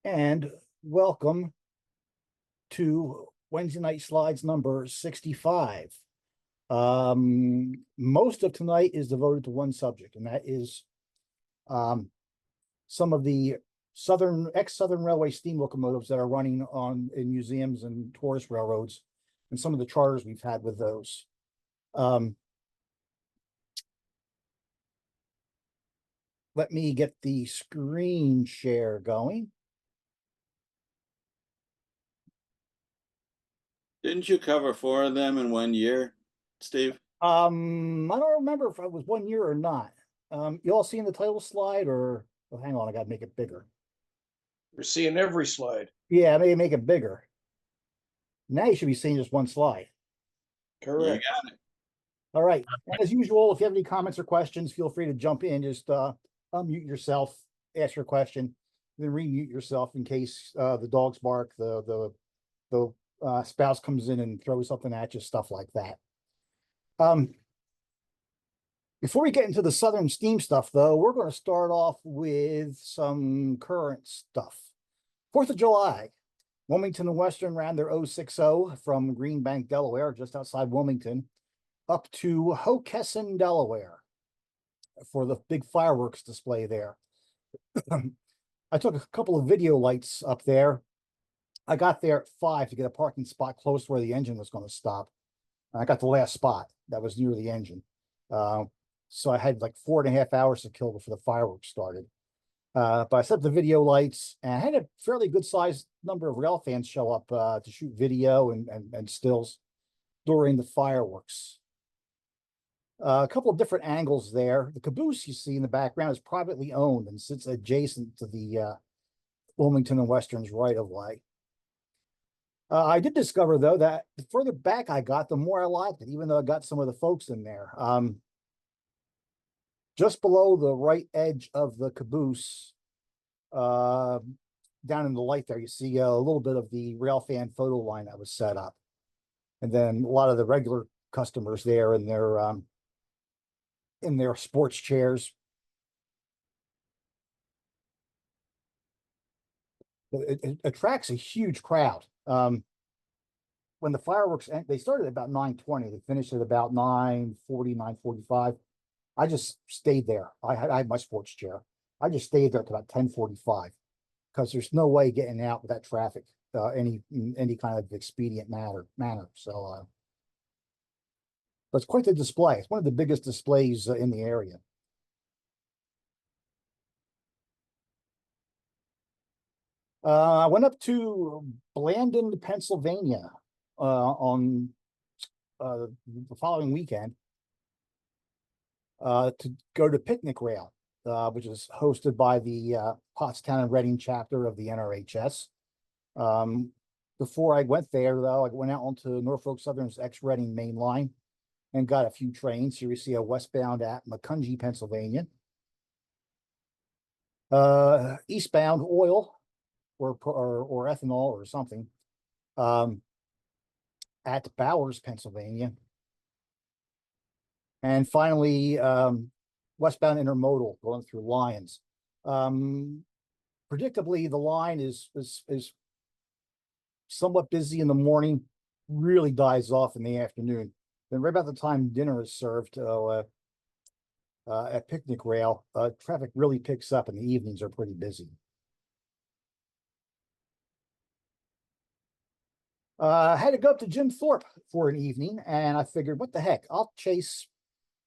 And welcome to Wednesday Night Slides number 65. Most of tonight is devoted to one subject, and that is some of the ex-Southern Railway steam locomotives that are running in museums and tourist railroads, and some of the charters we've had with those. Let me get the screen share going. Didn't you cover four of them in 1 year, Steve? I don't remember if it was 1 year or not. You all seen the title slide, or hang on, I gotta make it bigger. We're seeing every slide. Yeah, maybe make it bigger. Now you should be seeing just one slide. Correct. You got it. All right. And as usual, if you have any comments or questions, feel free to jump in. Just unmute yourself, ask your question, then remute yourself in case the dogs bark, the spouse comes in and throws something at you, stuff like that. Before we get into the Southern steam stuff, though, we're going to start off with some current stuff. 4th of July, Wilmington Western ran their 060 from Green Bank, Delaware, just outside Wilmington, up to Hockessin, Delaware, for the big fireworks display there. I took a couple of video lights up there. I got there at 5 to get a parking spot close to where the engine was going to stop. I got the last spot that was near the engine. So I had like 4.5 hours to kill before the fireworks started. But I set up the video lights, and I had a fairly good sized number of rail fans show up to shoot video and stills during the fireworks. A couple of different angles there. The caboose you see in the background is privately owned and sits adjacent to the Wilmington and Western's right of way. I did discover, though, that the further back I got, the more I liked it, even though I got some of the folks in there. Just below the right edge of the caboose, down in the light there, you see a little bit of the rail fan photo line that was set up. And then a lot of the regular customers there in their sports chairs. It attracts a huge crowd. When the fireworks end, they started at about 9:20. They finished at about 9:40, 9:45. I just stayed there. I had my sports chair. I just stayed there at about 10:45 because there's no way getting out with that traffic any kind of expedient manner. So but it's quite the display. It's one of the biggest displays in the area. I went up to Blandon, Pennsylvania on the following weekend to go to Picnic Rail, which is hosted by the Pottstown and Reading chapter of the NRHS. Before I went there, though, I went out onto Norfolk Southern's ex-Reading main line and got a few trains. Here you see a westbound at Macungie, Pennsylvania. Eastbound oil or ethanol or something at Bowers, Pennsylvania. And finally, westbound intermodal going through Lyons. Predictably, the line is somewhat busy in the morning, really dies off in the afternoon. Then right about the time dinner is served at Picnic Rail, traffic really picks up and the evenings are pretty busy. I had to go up to Jim Thorpe for an evening, and I figured, what the heck, I'll chase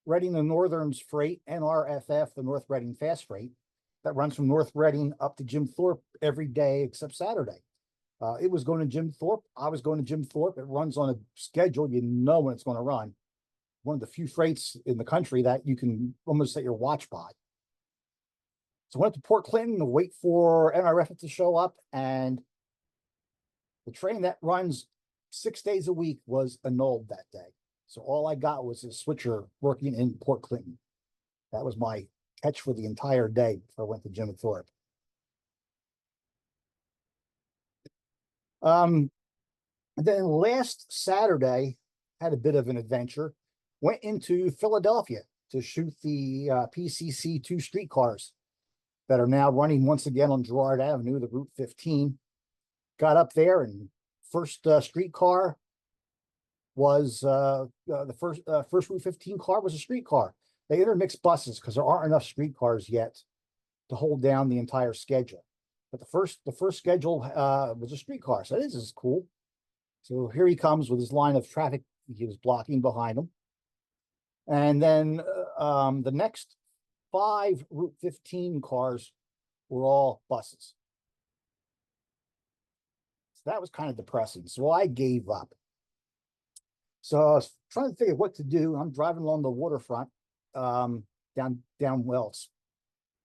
Reading the Northern's freight, NRFF, the North Reading Fast Freight, that runs from North Reading up to Jim Thorpe every day except Saturday. It was going to Jim Thorpe. I was going to Jim Thorpe. It runs on a schedule. You know when it's going to run. One of the few freights in the country that you can almost set your watch by. So I went to Port Clinton to wait for NRFF to show up, and the train that runs 6 days a week was annulled that day. So all I got was a switcher working in Port Clinton. That was my catch for the entire day before I went to Jim Thorpe. And then last Saturday, had a bit of an adventure. Went into Philadelphia to shoot the PCC 2 streetcars. that are now running once again on Girard Avenue, the Route 15. Got up there, and first streetcar was the first Route 15 car was a streetcar. They intermixed buses because there aren't enough streetcars yet to hold down the entire schedule. But the first schedule was a streetcar, so this is cool. So here he comes with his line of traffic he was blocking behind him. And then the next 5 Route 15 cars were all buses. So that was kind of depressing. So I gave up. So I was trying to figure what to do. I'm driving along the waterfront, down Wells.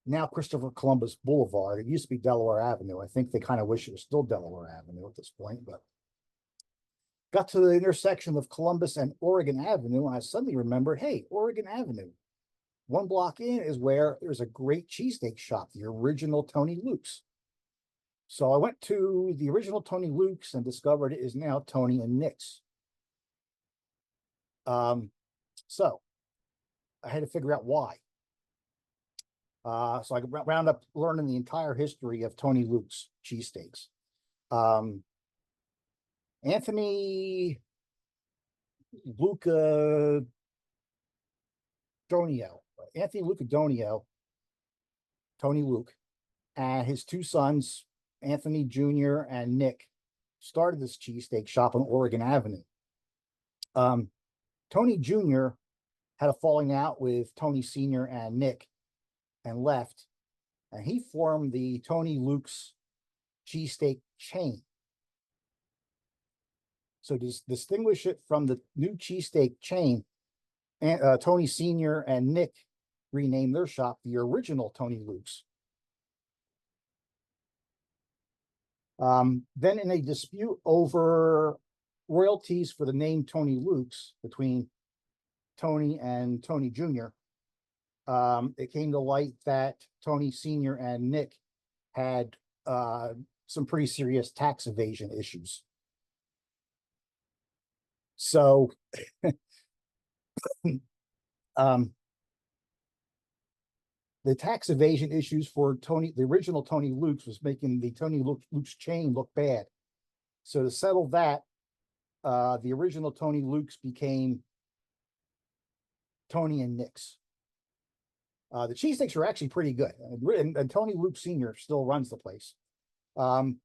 Now Christopher Columbus Boulevard. It used to be Delaware Avenue. I think they kind of wish it was still Delaware Avenue at this point, but got to the intersection of Columbus and Oregon Avenue, and I suddenly remembered, hey, Oregon Avenue. 1 block in is where there's a great cheesesteak shop, the original Tony Luke's. So I went to the original Tony Luke's and discovered it is now Tony and Nick's. So I had to figure out why. So I wound up learning the entire history of Tony Luke's cheesesteaks. Anthony Luca Donio, Tony Luke, and his 2 sons, Anthony Jr. and Nick, started this cheesesteak shop on Oregon Avenue. Tony Jr. had a falling out with Tony Sr. and Nick and left, and he formed the Tony Luke's cheesesteak chain. So to distinguish it from the new cheesesteak chain, Tony Sr. and Nick renamed their shop the original Tony Luke's. Then in a dispute over royalties for the name Tony Luke's between Tony and Tony Jr., it came to light that Tony Sr. and Nick had some pretty serious tax evasion issues. So the tax evasion issues for the original Tony Luke's, was making the Tony Luke's chain look bad. So to settle that, the original Tony Luke's became Tony and Nick's. The cheesesteaks are actually pretty good, and Tony Luke Sr. still runs the place. The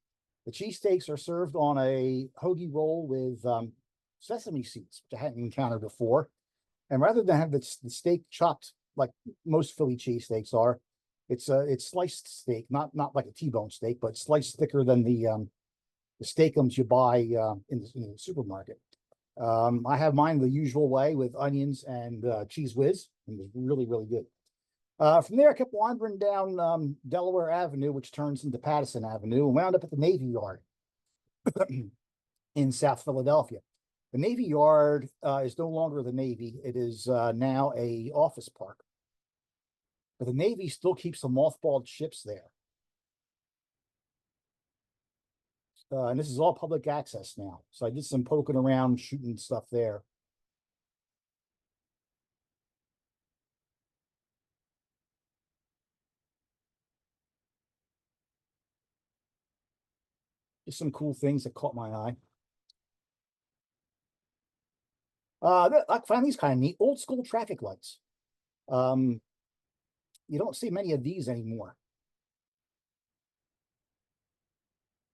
cheesesteaks are served on a hoagie roll with sesame seeds, which I hadn't encountered before. And rather than have the steak chopped like most Philly cheesesteaks are, it's sliced steak, not like a T-bone steak, but sliced thicker than the steakums you buy in the supermarket. I have mine the usual way with onions and cheese whiz, and it was really, really good. From there, I kept wandering down Delaware Avenue, which turns into Patterson Avenue, and wound up at the Navy Yard in South Philadelphia. The Navy Yard is no longer the Navy. It is now a office park. But the Navy still keeps the mothballed ships there. And this is all public access now. So I did some poking around, shooting stuff there. Just some cool things that caught my eye. I find these kind of neat. Old school traffic lights. You don't see many of these anymore.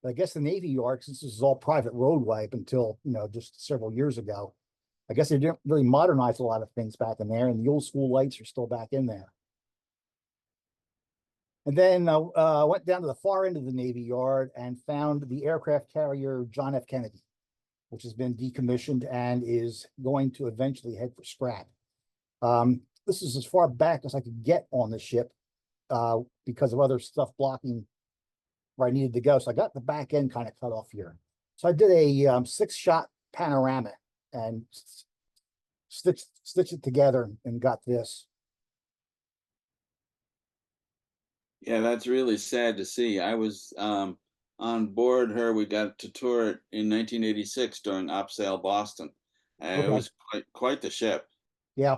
I guess the Navy Yard, since this is all private roadway up until, just several years ago, I guess they didn't really modernize a lot of things back in there, and the old school lights are still back in there. And then I went down to the far end of the Navy Yard and found the aircraft carrier John F. Kennedy, which has been decommissioned and is going to eventually head for scrap. This is as far back as I could get on the ship because of other stuff blocking where I needed to go. So I got the back end kind of cut off here. So I did a 6-shot panorama and stitched it together and got this. Yeah, that's really sad to see. I was on board her. We got to tour it in 1986 during Op Sail Boston. Okay. It was quite the ship. Yeah.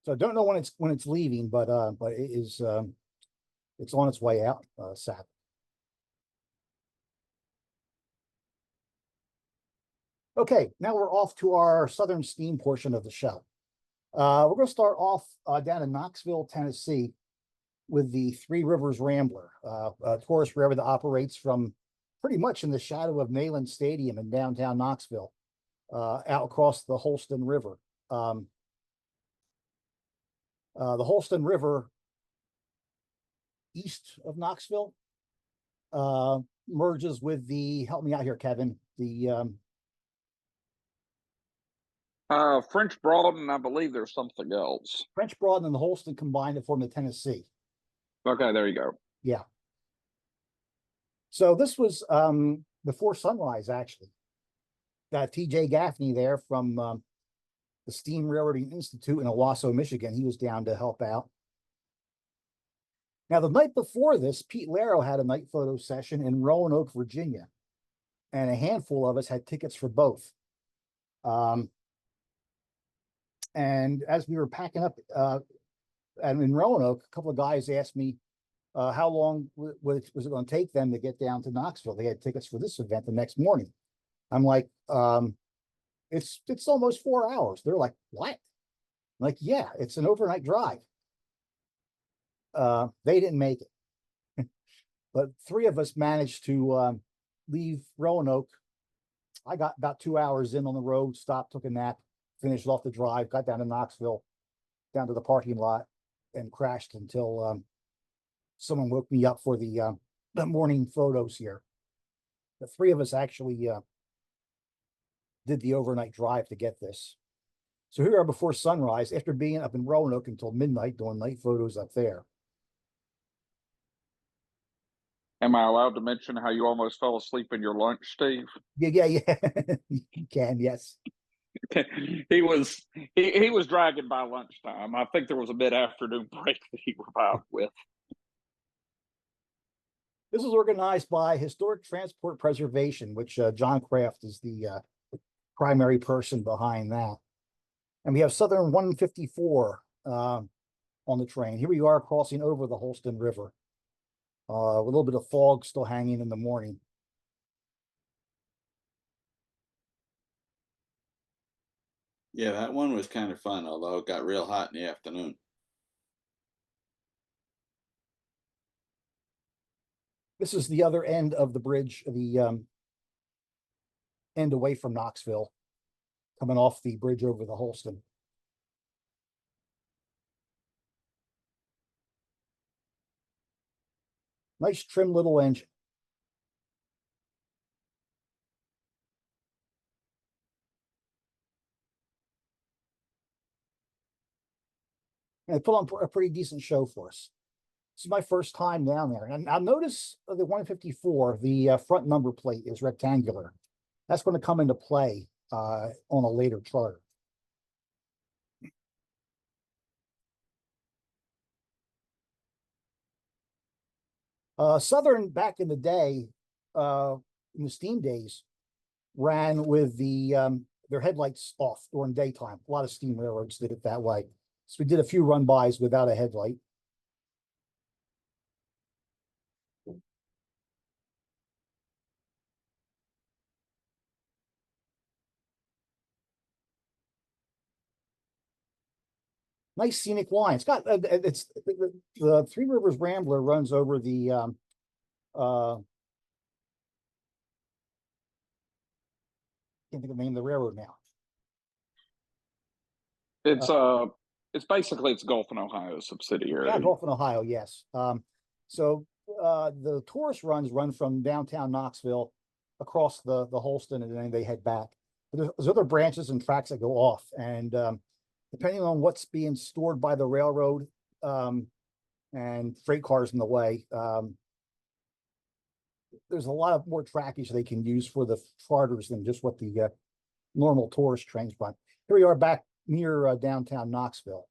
So I don't know when it's leaving, but it is it's on its way out, Saturday. Okay, now we're off to our Southern Steam portion of the show. We're going to start off down in Knoxville, Tennessee, with the Three Rivers Rambler, a tourist railway that operates from pretty much in the shadow of Neyland Stadium in downtown Knoxville, out across the Holston River. The Holston River, east of Knoxville, merges with the, help me out here, Kevin, the French Broad, and I believe there's something else. French Broad and the Holston combined to form the Tennessee. Okay, there you go. Yeah. So this was before sunrise, actually. Got T.J. Gaffney there from the Steam Railroading Institute in Owasso, Michigan. He was down to help out. Now, the night before this, Pete Laro had a night photo session in Roanoke, Virginia, and a handful of us had tickets for both. And as we were packing up and in Roanoke, a couple of guys asked me how long was it going to take them to get down to Knoxville. They had tickets for this event the next morning. I'm like, it's almost 4 hours. They're like, what? I'm like, yeah, it's an overnight drive. They didn't make it, but three of us managed to leave Roanoke. I got about 2 hours in on the road, stopped, took a nap, finished off the drive, got down to Knoxville, down to the parking lot, and crashed until someone woke me up for the morning photos here. The three of us actually did the overnight drive to get this. So here we are before sunrise, after being up in Roanoke until midnight doing night photos up there. Am I allowed to mention how you almost fell asleep in your lunch, Steve? Yeah. You can, yes. He was dragging by lunchtime. I think there was a mid-afternoon break that he revived with. This is organized by Historic Transport Preservation, which John Kraft is the primary person behind that. And we have Southern 154 on the train. Here we are crossing over the Holston River. A little bit of fog still hanging in the morning. Yeah, that one was kind of fun, although it got real hot in the afternoon. This is the other end of the bridge, the end away from Knoxville, coming off the bridge over the Holston. Nice trim little engine. And they put on a pretty decent show for us. This is my first time down there. And I'll notice the 154, the front number plate is rectangular. That's going to come into play on a later chart. Southern, back in the day, in the steam days, ran with their headlights off during daytime. A lot of steam railroads did it that way. So we did a few run-bys without a headlight. Nice scenic line. It's got the Three Rivers Rambler runs over the can't think of the name of the railroad now. It's basically it's Gulf and Ohio subsidiary. Yeah, Gulf and Ohio, yes. So the tourist runs run from downtown Knoxville across the Holston, and then they head back. But there's other branches and tracks that go off, and depending on what's being stored by the railroad and freight cars in the way, there's a lot of more trackage they can use for the charters than just what the normal tourist trains run. Here we are back near downtown Knoxville.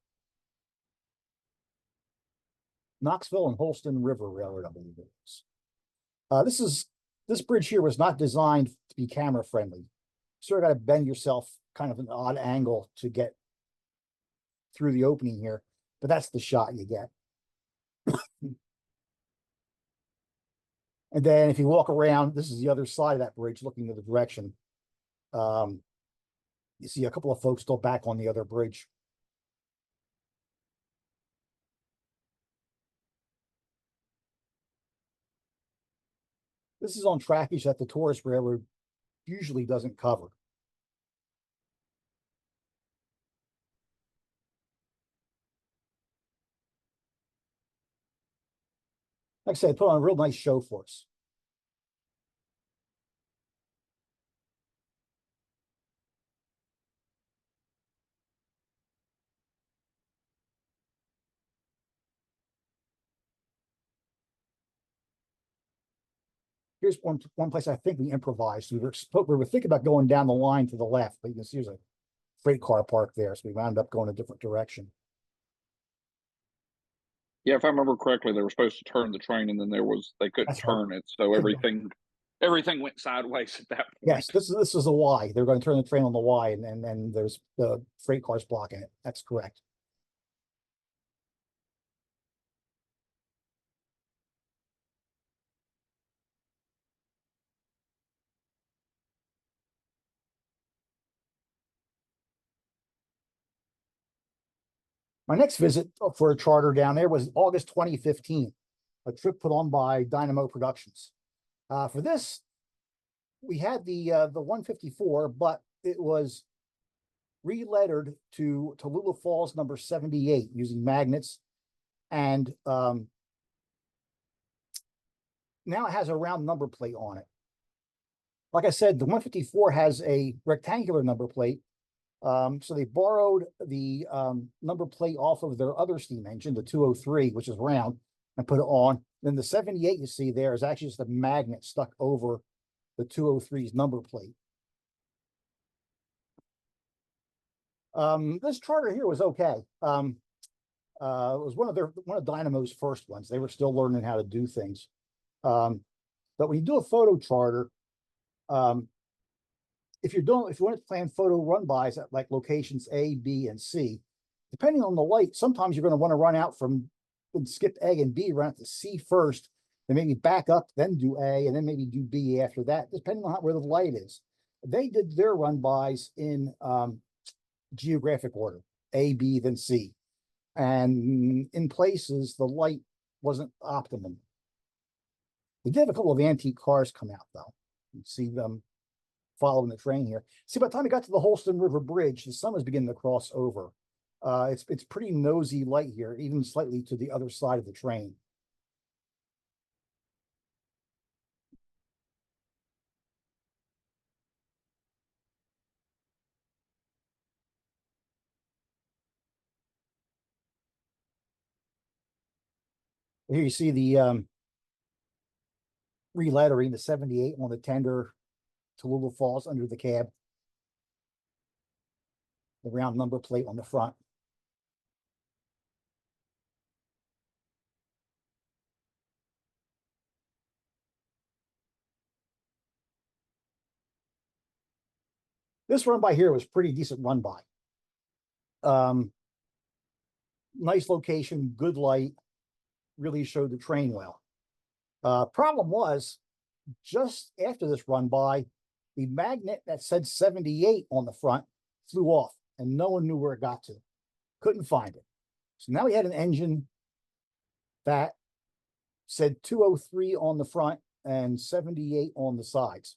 Knoxville and Holston River Railroad, I believe it is. This bridge here was not designed to be camera friendly. Sort of got to bend yourself kind of an odd angle to get through the opening here, but that's the shot you get. And then if you walk around, this is the other side of that bridge looking in the direction. You see a couple of folks still back on the other bridge. This is on trackage that the tourist railroad usually doesn't cover. Like I said, put on a real nice show for us. Here's one place I think we improvised. We were thinking about going down the line to the left, but you can see there's a freight car parked there, so we wound up going a different direction. Yeah, if I remember correctly, they were supposed to turn the train, and then they couldn't That's right. turn it, so everything went sideways at that point. Yes, this is a Y. They're going to turn the train on the Y, and then there's the freight cars blocking it. That's correct. My next visit for a charter down there was August 2015, a trip put on by Dynamo Productions. For this, we had the 154, but it was re-lettered to Tallulah Falls number 78 using magnets, and now it has a round number plate on it. Like I said, the 154 has a rectangular number plate. So they borrowed the number plate off of their other steam engine, the 203, which is round, and put it on. Then the 78 you see there is actually just a magnet stuck over the 203's number plate. This charter here was okay. It was one of Dynamo's first ones. They were still learning how to do things. But when you do a photo charter, if you want to plan photo run-bys at like locations A, B, and C, depending on the light, sometimes you're going to want to run out from skip A and B, run out to C first, then maybe back up, then do A, and then maybe do B after that, depending on where the light is. They did their run-bys in geographic order, A, B, then C. And in places, the light wasn't optimum. We did have a couple of antique cars come out, though. You can see them following the train here. See, by the time we got to the Holston River Bridge, the sun was beginning to cross over. It's pretty nosy light here, even slightly to the other side of the train. Here you see the re-lettering, the 78 on the tender, Tallulah Falls under the cab. The round number plate on the front. This run by here was pretty decent run by. Nice location, good light, really showed the train well. Problem was, just after this run by, the magnet that said 78 on the front flew off, and no one knew where it got to. Couldn't find it. So now we had an engine that said 203 on the front and 78 on the sides.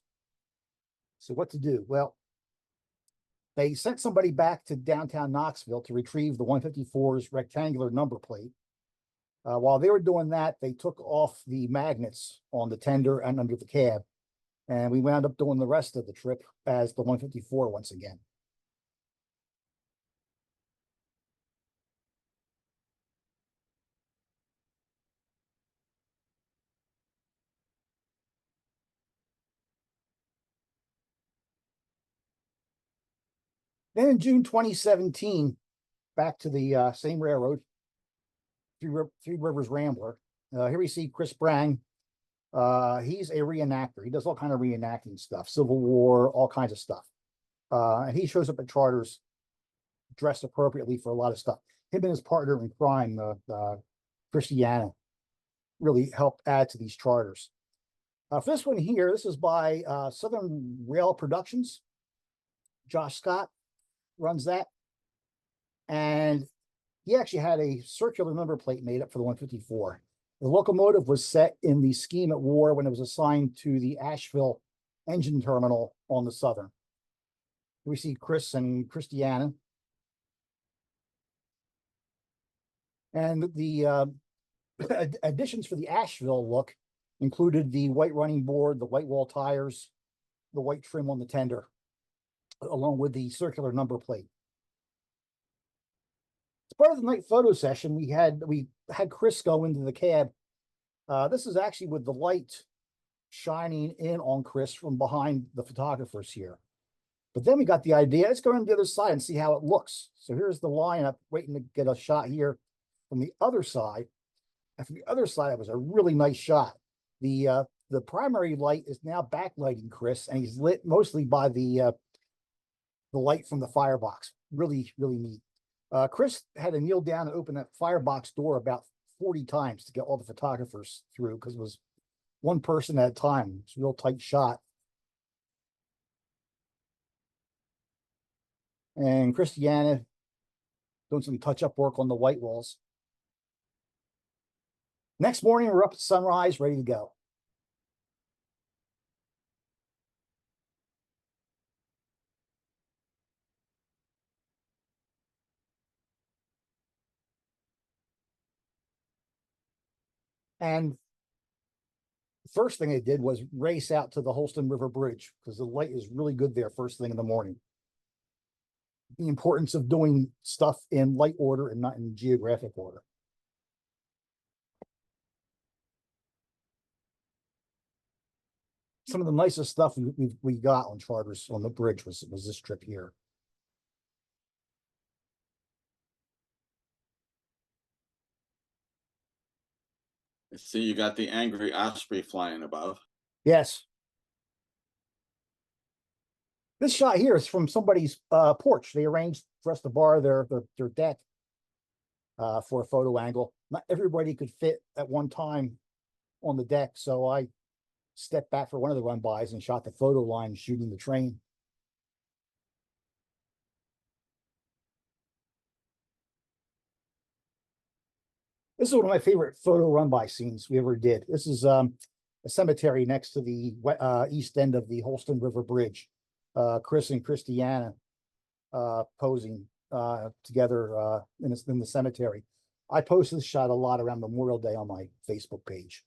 So what to do? Well, they sent somebody back to downtown Knoxville to retrieve the 154's rectangular number plate. While they were doing that, they took off the magnets on the tender and under the cab, and we wound up doing the rest of the trip as the 154 once again. Then in June 2017, back to the same railroad, Three Rivers Rambler. Here we see Chris Brang. He's a reenactor. He does all kind of reenacting stuff, Civil War, all kinds of stuff. And he shows up at charters dressed appropriately for a lot of stuff. Him and his partner in crime, Christiana, really helped add to these charters. For this one here, this is by Southern Rail Productions. Josh Scott runs that. And he actually had a circular number plate made up for the 154. The locomotive was set in the scheme at war when it was assigned to the Asheville engine terminal on the Southern. We see Chris and Christiana. And the additions for the Asheville look included the white running board, the white wall tires, the white trim on the tender, along with the circular number plate. As part of the night photo session, we had Chris go into the cab. This is actually with the light shining in on Chris from behind the photographers here. But then we got the idea, let's go on the other side and see how it looks. So here's the lineup, waiting to get a shot here from the other side. And from the other side, it was a really nice shot. The primary light is now backlighting Chris, and he's lit mostly by the light from the firebox. Really, really neat. Chris had to kneel down and open that firebox door about 40 times to get all the photographers through, because it was one person at a time. It's a real tight shot. And Christiana doing some touch-up work on the white walls. Next morning, we're up at sunrise, ready to go. And the first thing they did was race out to the Holston River Bridge, because the light is really good there first thing in the morning. The importance of doing stuff in light order and not in geographic order. Some of the nicest stuff we got on charters on the bridge was this trip here. I see you got the angry osprey flying above. Yes. This shot here is from somebody's porch. They arranged for us to borrow their deck for a photo angle. Not everybody could fit at one time on the deck, so I stepped back for one of the run-bys and shot the photo line shooting the train. This is one of my favorite photo run-by scenes we ever did. This is a cemetery next to the east end of the Holston River Bridge. Chris and Christiana posing together in the cemetery. I posted this shot a lot around Memorial Day on my Facebook page.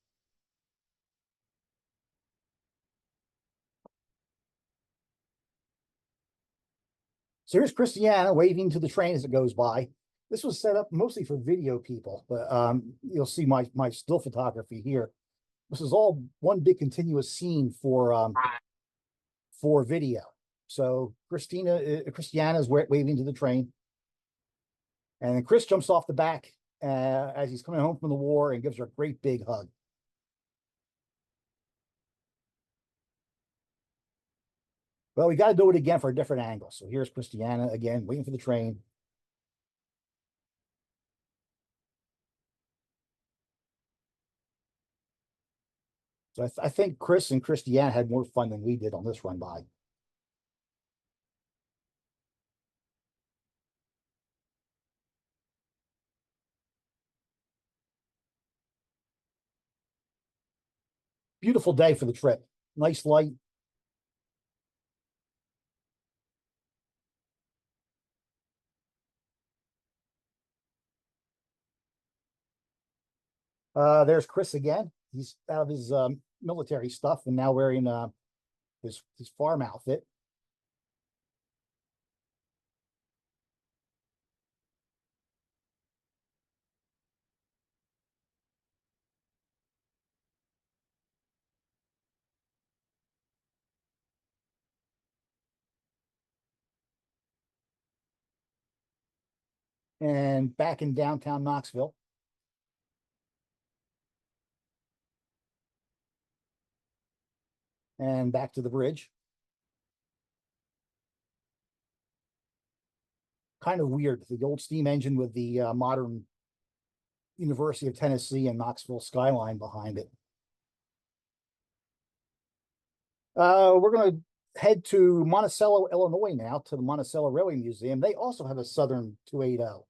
So here's Christiana waving to the train as it goes by. This was set up mostly for video people, but you'll see my still photography here. This is all one big continuous scene for video. So Christiana is waving to the train, and Chris jumps off the back as he's coming home from the war and gives her a great big hug. Well, we got to do it again for a different angle. So here's Christiana again, waiting for the train. So I think Chris and Christiana had more fun than we did on this run by. Beautiful day for the trip. Nice light. There's Chris again. He's out of his military stuff and now wearing his farm outfit. And back in downtown Knoxville. And back to the bridge. kind of weird. The old steam engine with the modern University of Tennessee and Knoxville skyline behind it. We're going to head to Monticello, Illinois now, to the Monticello Railway Museum. They also have a Southern 280,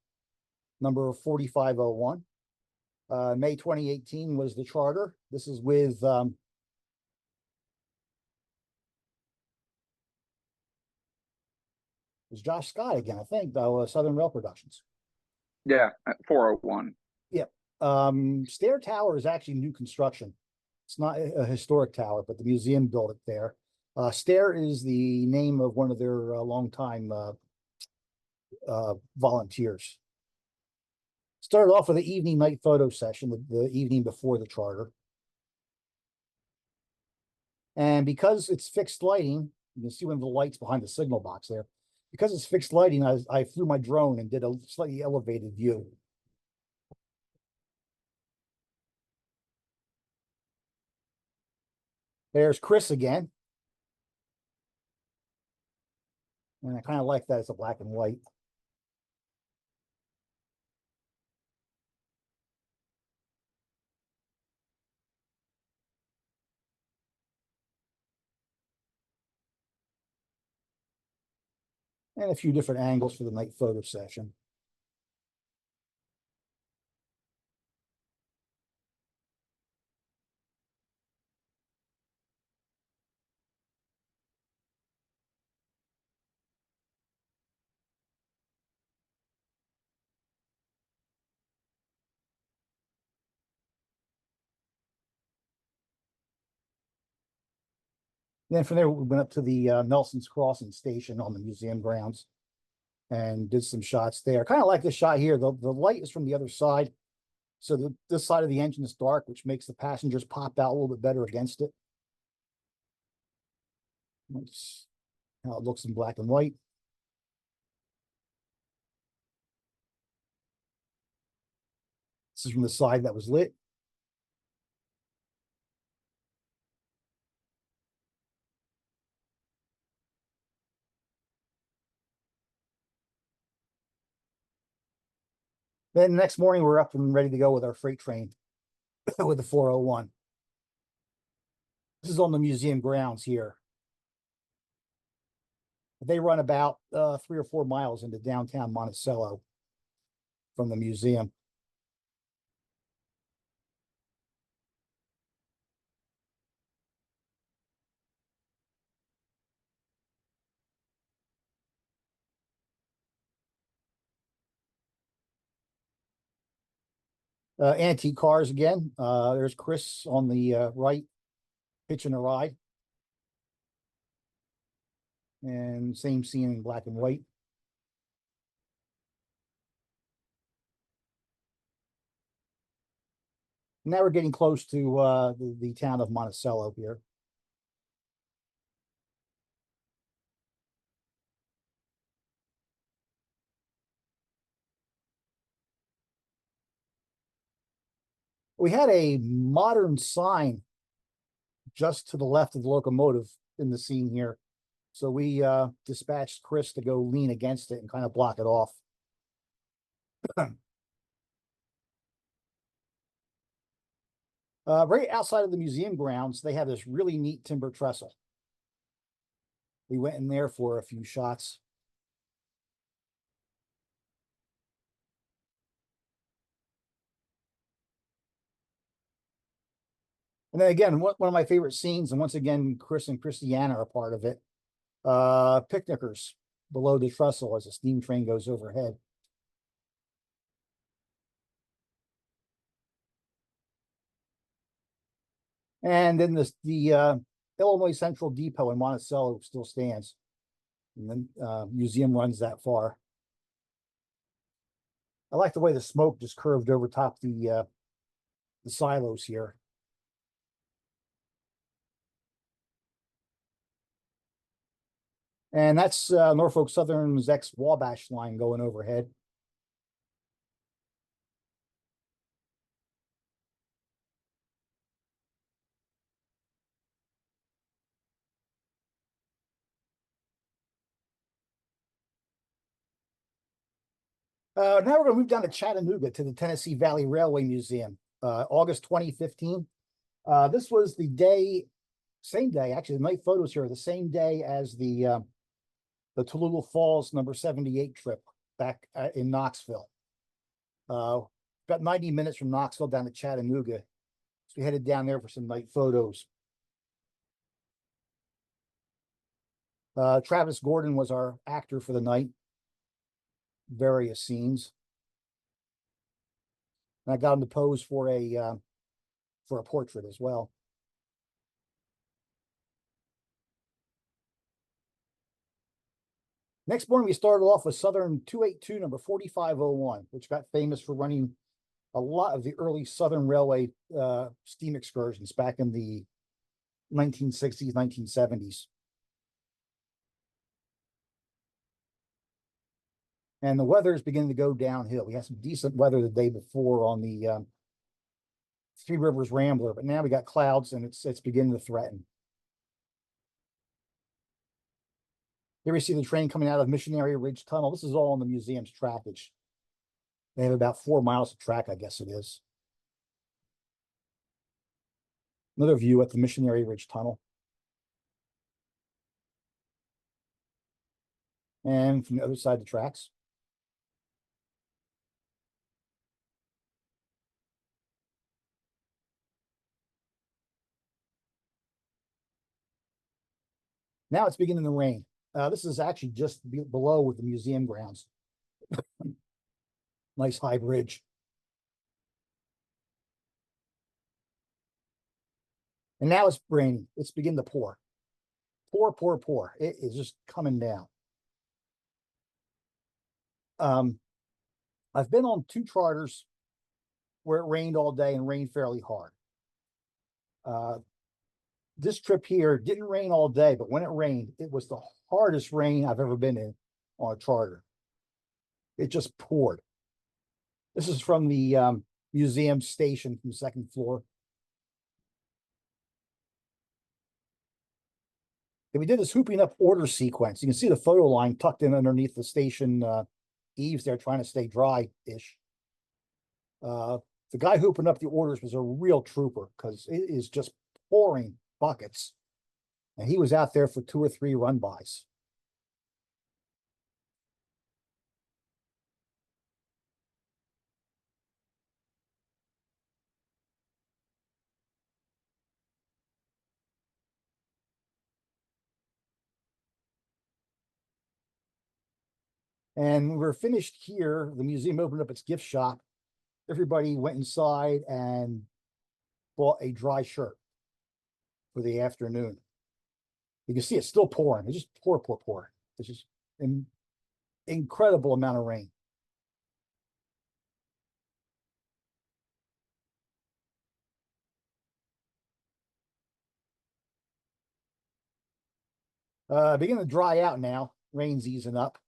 number 4501. May 2018 was the charter. This is with it's Josh Scott again, I think, though, Southern Rail Productions. Yeah, at 401. Yep. Stair Tower is actually new construction. It's not a historic tower, but the museum built it there. Stair is the name of one of their longtime volunteers. Started off with an evening night photo session, the evening before the charter. And because it's fixed lighting, you can see one of the lights behind the signal box there. Because it's fixed lighting, I flew my drone and did a slightly elevated view. There's Chris again. And I kind of like that it's a black and white. And a few different angles for the night photo session. Then from there, we went up to the Nelson's Crossing station on the museum grounds and did some shots there. Kind of like this shot here. The light is from the other side. So this side of the engine is dark, which makes the passengers pop out a little bit better against it. That's how it looks in black and white. This is from the side that was lit. Then the next morning, we're up and ready to go with our freight train with the 401. This is on the museum grounds here. They run about 3 or 4 miles into downtown Monticello from the museum. Antique cars again. There's Chris on the right, pitching a ride. And same scene in black and white. Now we're getting close to the town of Monticello here. We had a modern sign just to the left of the locomotive in the scene here. So we dispatched Chris to go lean against it and kind of block it off. Right outside of the museum grounds, they have this really neat timber trestle. We went in there for a few shots. And then again, one of my favorite scenes, and once again, Chris and Christiana are part of it. Picnickers below the trestle as a steam train goes overhead. And then the Illinois Central Depot in Monticello still stands. And then museum runs that far. I like the way the smoke just curved over top the silos here. And that's Norfolk Southern's ex-Wabash line going overhead. Now we're going to move down to Chattanooga to the Tennessee Valley Railway Museum, August 2015. This was the day, same day, actually, the night photos here are the same day as the Tallulah Falls number 78 trip back in Knoxville. About 90 minutes from Knoxville down to Chattanooga. So we headed down there for some night photos. Travis Gordon was our actor for the night. Various scenes. And I got him to pose for a portrait as well. Next morning, we started off with Southern 282 number 4501, which got famous for running a lot of the early Southern Railway steam excursions back in the 1960s, 1970s. And the weather is beginning to go downhill. We had some decent weather the day before on the Three Rivers Rambler, but now we got clouds and it's beginning to threaten. Here we see the train coming out of Missionary Ridge Tunnel. This is all on the museum's trackage. They have about 4 miles of track, I guess it is. Another view at the Missionary Ridge Tunnel. And from the other side of the tracks. Now it's beginning to rain. This is actually just below with the museum grounds. Nice high bridge. And now it's raining. It's beginning to pour. Pour, pour, pour. It is just coming down. I've been on 2 charters where it rained all day and rained fairly hard. This trip here didn't rain all day, but when it rained, it was the hardest rain I've ever been in on a charter. It just poured. This is from the museum station from the 2nd floor. And we did this hooping up order sequence. You can see the photo line tucked in underneath the station eaves there, trying to stay dry-ish. The guy hooping up the orders was a real trooper because it is just pouring buckets. And he was out there for 2 or 3 run-bys. And we're finished here. The museum opened up its gift shop. Everybody went inside and bought a dry shirt for the afternoon. You can see it's still pouring. It's just pour, pour, pour. It's just an incredible amount of rain. Beginning to dry out now. Rain's easing up.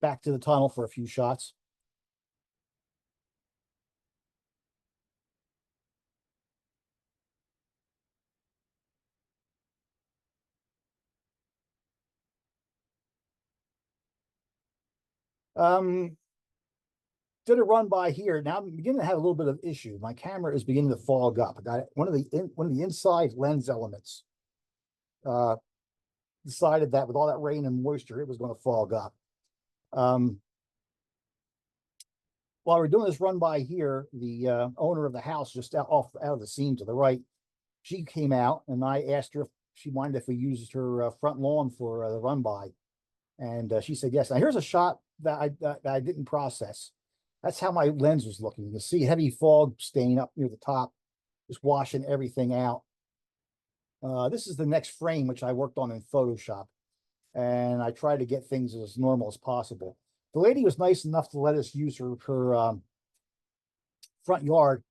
Back to the tunnel for a few shots. Did a run by here. Now I'm beginning to have a little bit of issue. My camera is beginning to fog up. I got one of the inside lens elements decided that with all that rain and moisture, it was going to fog up. While we're doing this run by here, the owner of the house just out of the scene to the right, she came out and I asked her if she minded if we used her front lawn for the run by, and she said yes. Now here's a shot that I didn't process. That's how my lens was looking. You can see heavy fog stain up near the top, just washing everything out. This is the next frame, which I worked on in Photoshop, and I tried to get things as normal as possible. The lady was nice enough to let us use her front yard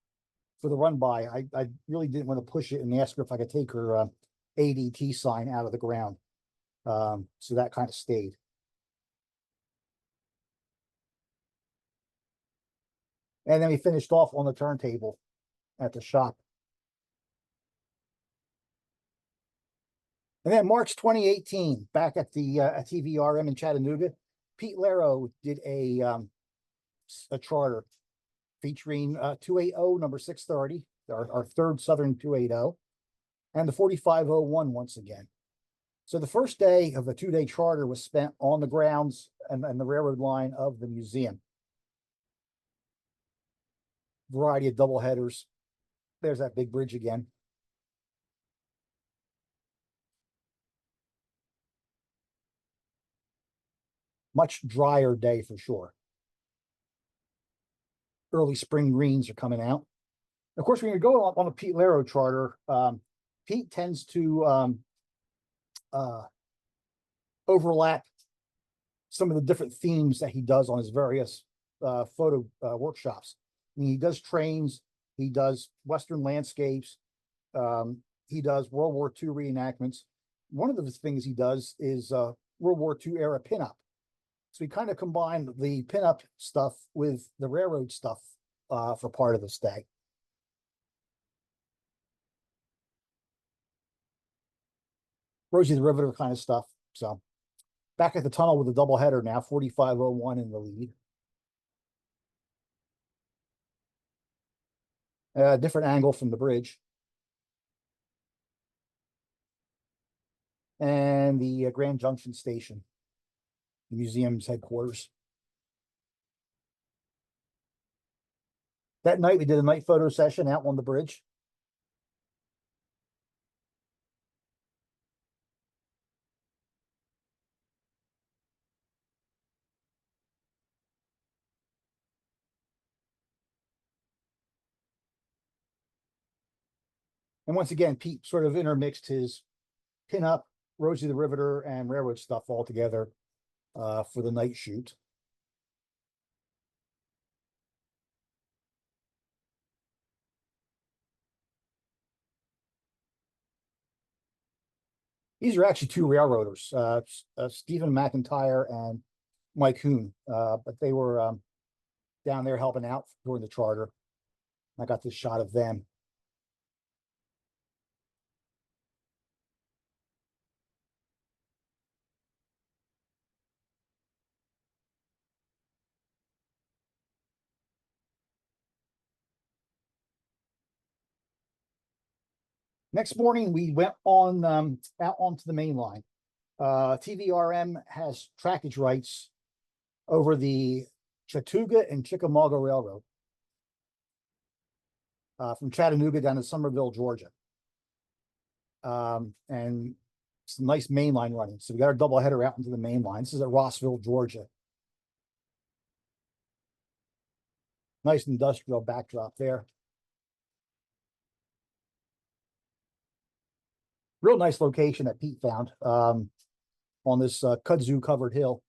for the run by. I really didn't want to push it and ask her if I could take her ADT sign out of the ground. So that kind of stayed. And then we finished off on the turntable at the shop. And then March 2018, back at the at TVRM in Chattanooga, Pete Laro did a charter featuring 280 number 630, our third Southern 280, and the 4501 once again. So the first day of the 2-day charter was spent on the grounds and the railroad line of the museum. Variety of double headers. There's that big bridge again. Much drier day for sure. Early spring greens are coming out. Of course, when you're going on a Pete Laro charter, Pete tends to overlap some of the different themes that he does on his various photo workshops. I mean, he does trains, he does Western landscapes, he does World War II reenactments. One of the things he does is World War II era pinup. So he kind of combined the pinup stuff with the railroad stuff for part of the stay. Rosie the Riveter kind of stuff. So back at the tunnel with a double header now, 4501 in the lead. Different angle from the bridge. And the Grand Junction Station, the museum's headquarters. That night, we did a night photo session out on the bridge. And once again, Pete sort of intermixed his pinup, Rosie the Riveter, and railroad stuff all together for the night shoot. These are actually two railroaders, Stephen McIntyre and Mike Hoon, but they were down there helping out during the charter. I got this shot of them. Next morning, we went on out onto the main line. TVRM has trackage rights over the Chattooga and Chickamauga Railroad from Chattanooga down to Somerville, Georgia. And it's a nice main line running. So we got our double header out into the main line. This is at Rossville, Georgia. Nice industrial backdrop there. Real nice location that Pete found on this kudzu covered hill.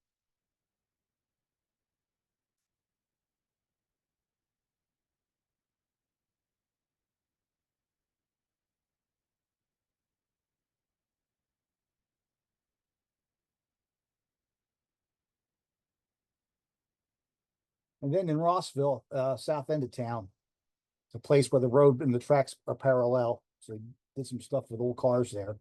And then in Rossville, south end of town, it's a place where the road and the tracks are parallel. So he did some stuff with old cars there.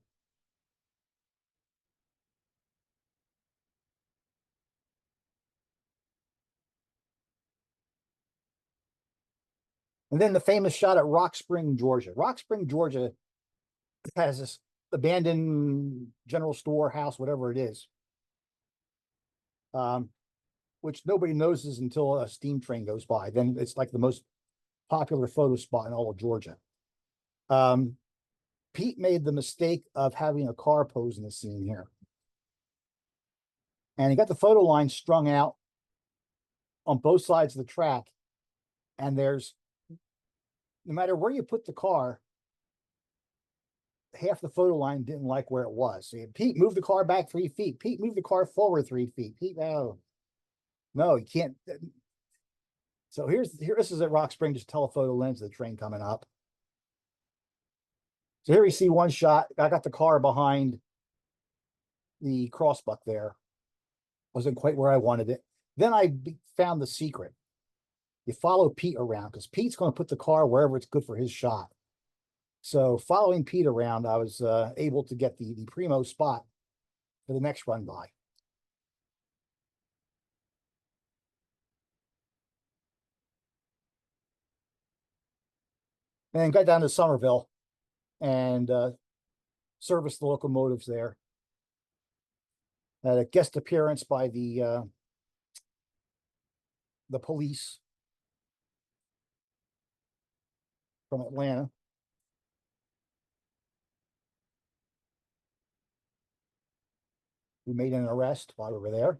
And then the famous shot at Rock Spring, Georgia. Rock Spring, Georgia has this abandoned general store, house, whatever it is, which nobody notices until a steam train goes by. Then it's like the most popular photo spot in all of Georgia. Pete made the mistake of having a car pose in the scene here. And he got the photo line strung out on both sides of the track. And there's, no matter where you put the car, half the photo line didn't like where it was. So Pete, move the car back 3 feet. Pete, move the car forward 3 feet. Pete, no, you can't. So this is at Rock Spring, just telephoto lens of the train coming up. So here we see one shot. I got the car behind the crossbuck there. Wasn't quite where I wanted it. Then I found the secret. You follow Pete around because Pete's going to put the car wherever it's good for his shot. So following Pete around, I was able to get the primo spot for the next run by. And got down to Somerville and serviced the locomotives there. Had a guest appearance by the police from Atlanta. We made an arrest while we were there.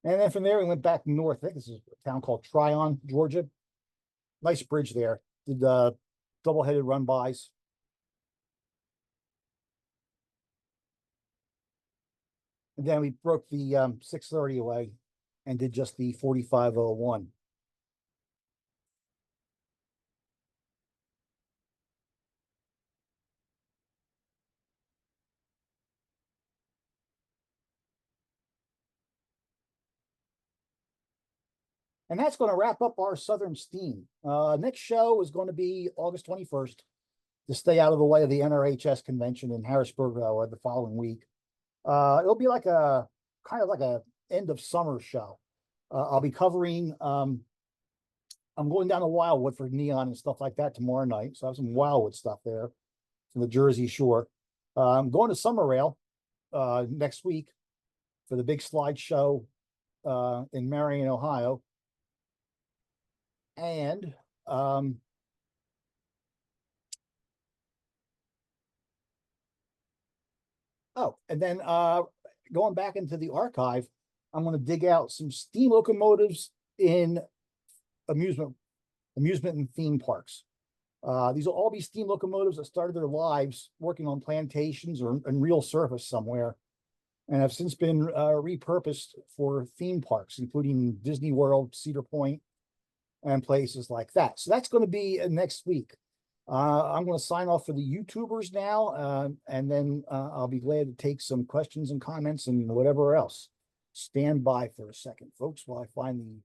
And then from there, we went back north. I think this is a town called Tryon, Georgia. Nice bridge there. Did double-headed run-bys. And then we broke the 630 away and did just the 4501. And that's going to wrap up our Southern Steam. Next show is going to be August 21st to stay out of the way of the NRHS convention in Harrisburg the following week. It'll be like a kind of like a end of summer show. I'll be covering, I'm going down to Wildwood for Neon and stuff like that tomorrow night. So I have some Wildwood stuff there from the Jersey Shore. I'm going to Summer Rail next week for the big slideshow in Marion, Ohio. And and then going back into the archive, I'm going to dig out some steam locomotives in amusement and theme parks. These will all be steam locomotives that started their lives working on plantations or in real surface somewhere, and have since been repurposed for theme parks, including Disney World, Cedar Point, and places like that. So that's going to be next week. I'm going to sign off for the YouTubers now, and then I'll be glad to take some questions and comments and whatever else. Stand by for a second, folks, while I find the